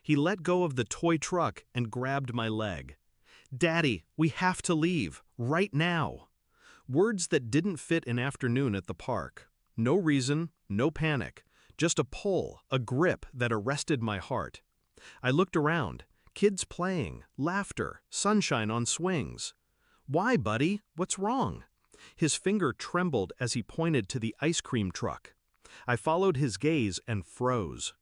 He let go of the toy truck and grabbed my leg. "Daddy, we have to leave, right now." Words that didn't fit an afternoon at the park. No reason, no panic, just a pull, a grip that arrested my heart. I looked around, kids playing, laughter, sunshine on swings. "Why, buddy? What's wrong?" His finger trembled as he pointed to the ice cream truck. I followed his gaze and froze.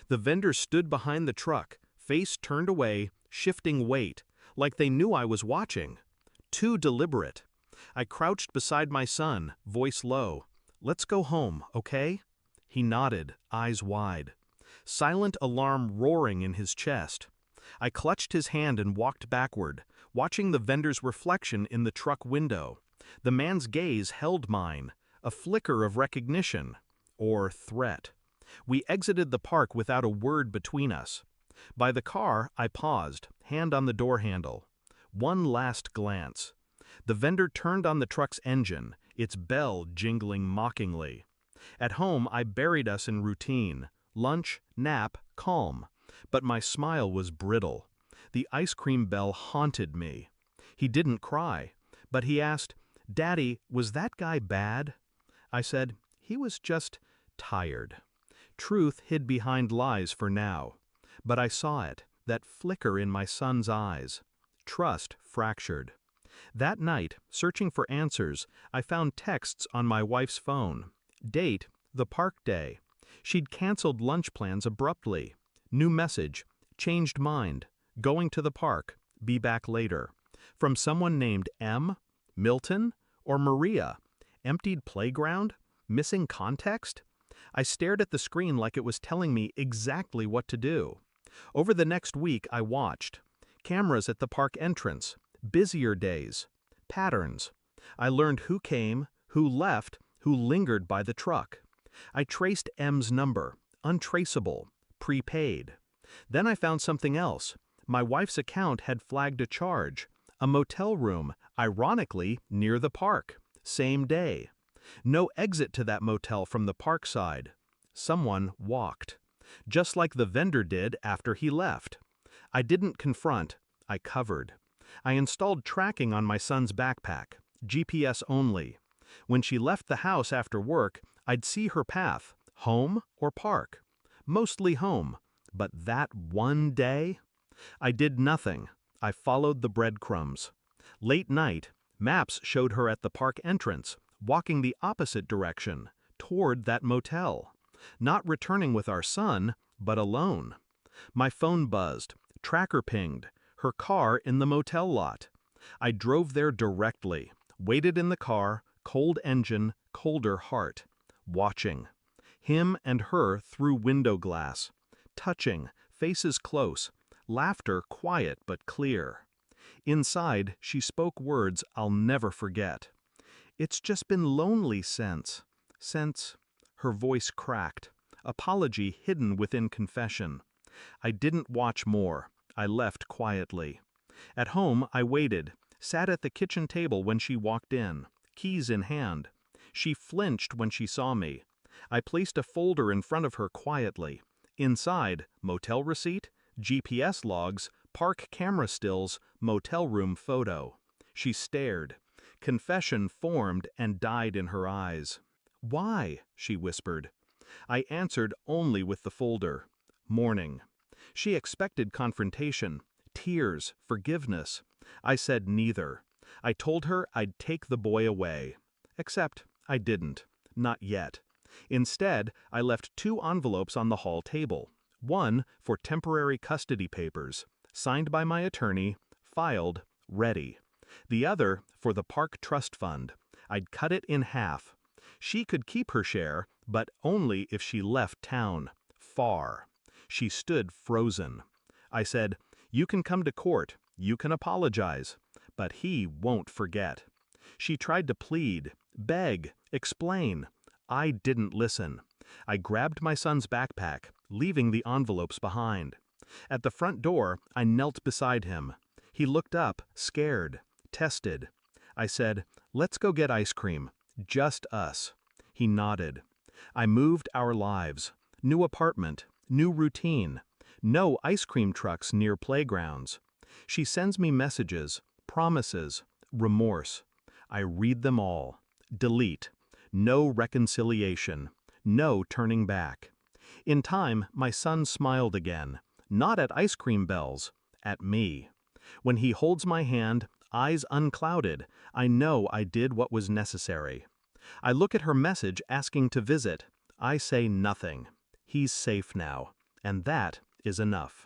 The vendor stood behind the truck, face turned away, shifting weight, like they knew I was watching. Too deliberate. I crouched beside my son, voice low. "Let's go home, okay?" He nodded, eyes wide. Silent alarm roaring in his chest. I clutched his hand and walked backward, watching the vendor's reflection in the truck window. The man's gaze held mine, a flicker of recognition. Or threat. We exited the park without a word between us. By the car, I paused, hand on the door handle. One last glance. The vendor turned on the truck's engine, its bell jingling mockingly. At home, I buried us in routine. Lunch, nap, calm. But my smile was brittle. The ice cream bell haunted me. He didn't cry, but he asked, "Daddy, was that guy bad?" I said, "He was just tired." Truth hid behind lies for now. But I saw it, that flicker in my son's eyes. Trust fractured. That night, searching for answers, I found texts on my wife's phone. Date, the park day. She'd canceled lunch plans abruptly. New message, changed mind, going to the park, be back later. From someone named M, Milton, or Maria. Emptied playground? Missing context? I stared at the screen like it was telling me exactly what to do. Over the next week, I watched. Cameras at the park entrance, busier days, patterns. I learned who came, who left, who lingered by the truck. I traced M's number, untraceable, prepaid. Then I found something else. My wife's account had flagged a charge, a motel room, ironically near the park, same day. No exit to that motel from the park side. Someone walked, just like the vendor did after he left. I didn't confront, I covered. I installed tracking on my son's backpack, GPS only. When she left the house after work, I'd see her path, home or park. Mostly home, but that one day? I did nothing. I followed the breadcrumbs. Late night, maps showed her at the park entrance, walking the opposite direction, toward that motel. Not returning with our son, but alone. My phone buzzed, tracker pinged, her car in the motel lot. I drove there directly, waited in the car, cold engine, colder heart. Watching. Him and her through window glass. Touching, faces close, laughter quiet but clear. Inside, she spoke words I'll never forget. "It's just been lonely since." Her voice cracked, apology hidden within confession. I didn't watch more. I left quietly. At home, I waited, sat at the kitchen table when she walked in, keys in hand. She flinched when she saw me. I placed a folder in front of her quietly. Inside, motel receipt, GPS logs, park camera stills, motel room photo. She stared. Confession formed and died in her eyes. "Why?" she whispered. I answered only with the folder. Mourning. She expected confrontation, tears, forgiveness. I said neither. I told her I'd take the boy away. Except I didn't. Not yet. Instead, I left 2 envelopes on the hall table. One for temporary custody papers, signed by my attorney, filed, ready. The other for the park trust fund. I'd cut it in half. She could keep her share, but only if she left town. Far. She stood frozen. I said, "You can come to court, you can apologize, but he won't forget." She tried to plead, beg, explain. I didn't listen. I grabbed my son's backpack, leaving the envelopes behind. At the front door, I knelt beside him. He looked up, scared, tested. I said, "Let's go get ice cream. Just us." He nodded. I moved our lives. New apartment, new routine. No ice cream trucks near playgrounds. She sends me messages, promises, remorse. I read them all. Delete. No reconciliation. No turning back. In time, my son smiled again. Not at ice cream bells. At me. When he holds my hand, eyes unclouded, I know I did what was necessary. I look at her message asking to visit. I say nothing. He's safe now. And that is enough.